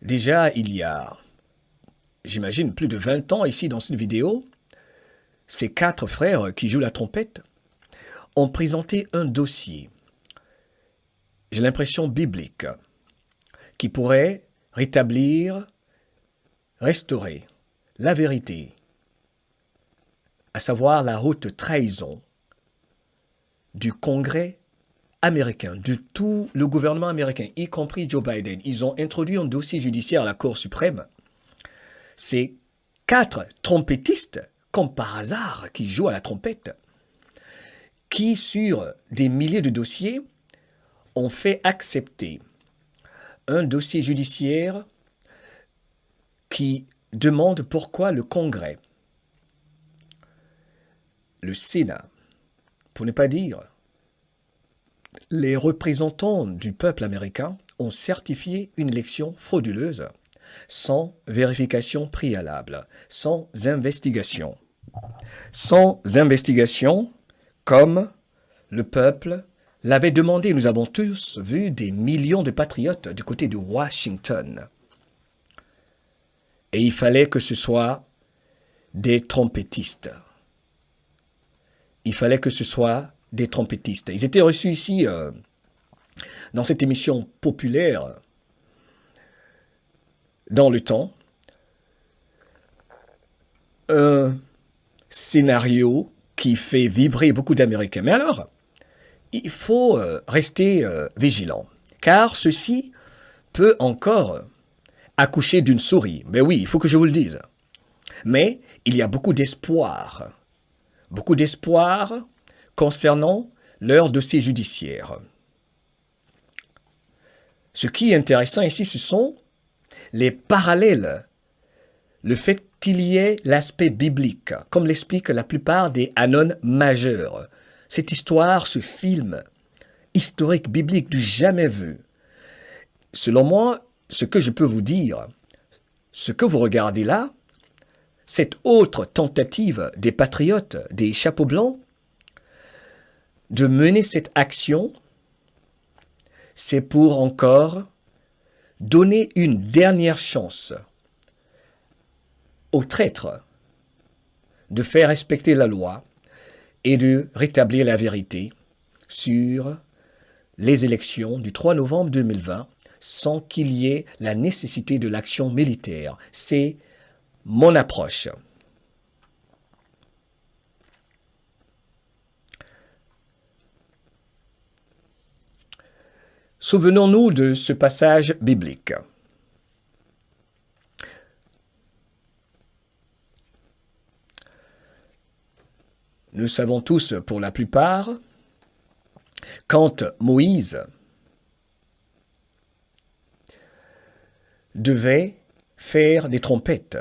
déjà il y a, j'imagine, plus de 20 ans ici dans cette vidéo, ces 4 frères qui jouent la trompette ont présenté un dossier, j'ai l'impression biblique, qui pourrait restaurer la vérité, à savoir la haute trahison du Congrès américain, de tout le gouvernement américain, y compris Joe Biden. Ils ont introduit un dossier judiciaire à la Cour suprême. Ces 4 trompettistes, comme par hasard, qui jouent à la trompette, qui, sur des milliers de dossiers, ont fait accepter un dossier judiciaire qui demande pourquoi le Congrès, le Sénat, pour ne pas dire les représentants du peuple américain, ont certifié une élection frauduleuse, sans vérification préalable, sans investigation. Sans investigation, comme le peuple l'avait demandé. Nous avons tous vu des millions de patriotes du côté de Washington. Et il fallait que ce soit des trompettistes. Il fallait que ce soit des trompettistes. Ils étaient reçus ici, dans cette émission populaire, dans le temps. Un scénario qui fait vibrer beaucoup d'Américains. Mais alors, il faut rester vigilant, car ceci peut encore accoucher d'une souris. Mais oui, il faut que je vous le dise. Mais il y a beaucoup d'espoir concernant leur dossier judiciaire. Ce qui est intéressant ici, ce sont les parallèles, le fait qu'il y ait l'aspect biblique, comme l'expliquent la plupart des anons majeurs. Cette histoire, ce film historique biblique du jamais vu. Selon moi, ce que je peux vous dire, ce que vous regardez là, cette autre tentative des patriotes, des chapeaux blancs, de mener cette action, c'est pour encore donner une dernière chance aux traîtres de faire respecter la loi et de rétablir la vérité sur les élections du 3 novembre 2020 sans qu'il y ait la nécessité de l'action militaire. C'est mon approche. Souvenons-nous de ce passage biblique. Nous savons tous, pour la plupart, quand Moïse devait faire des trompettes,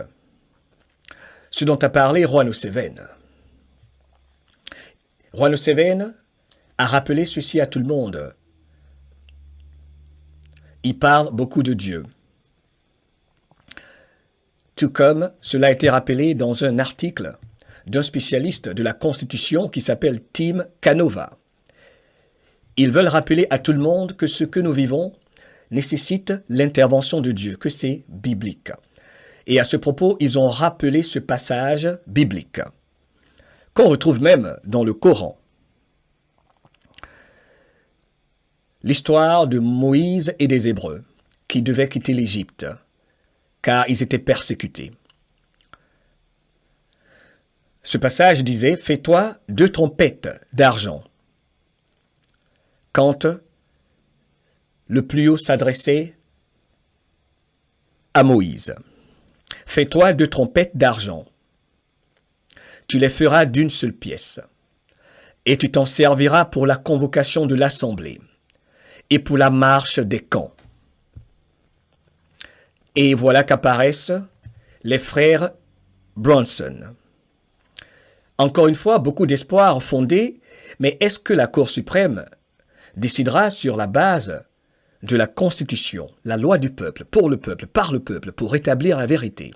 ce dont a parlé Juan Oseven. Juan Oseven a rappelé ceci à tout le monde. Il parle beaucoup de Dieu. Tout comme cela a été rappelé dans un article d'un spécialiste de la Constitution qui s'appelle Tim Canova. Ils veulent rappeler à tout le monde que ce que nous vivons nécessite l'intervention de Dieu, que c'est biblique. Et à ce propos, ils ont rappelé ce passage biblique, qu'on retrouve même dans le Coran. L'histoire de Moïse et des Hébreux qui devaient quitter l'Égypte, car ils étaient persécutés. Ce passage disait « Fais-toi 2 trompettes d'argent ». Quand le plus haut s'adressait à Moïse. « Fais-toi 2 trompettes d'argent. Tu les feras d'une seule pièce, et tu t'en serviras pour la convocation de l'assemblée et pour la marche des camps. » Et voilà qu'apparaissent les frères Bronson. Encore une fois, beaucoup d'espoir fondé, mais est-ce que la Cour suprême décidera sur la base de la Constitution, la loi du peuple, pour le peuple, par le peuple, pour rétablir la vérité?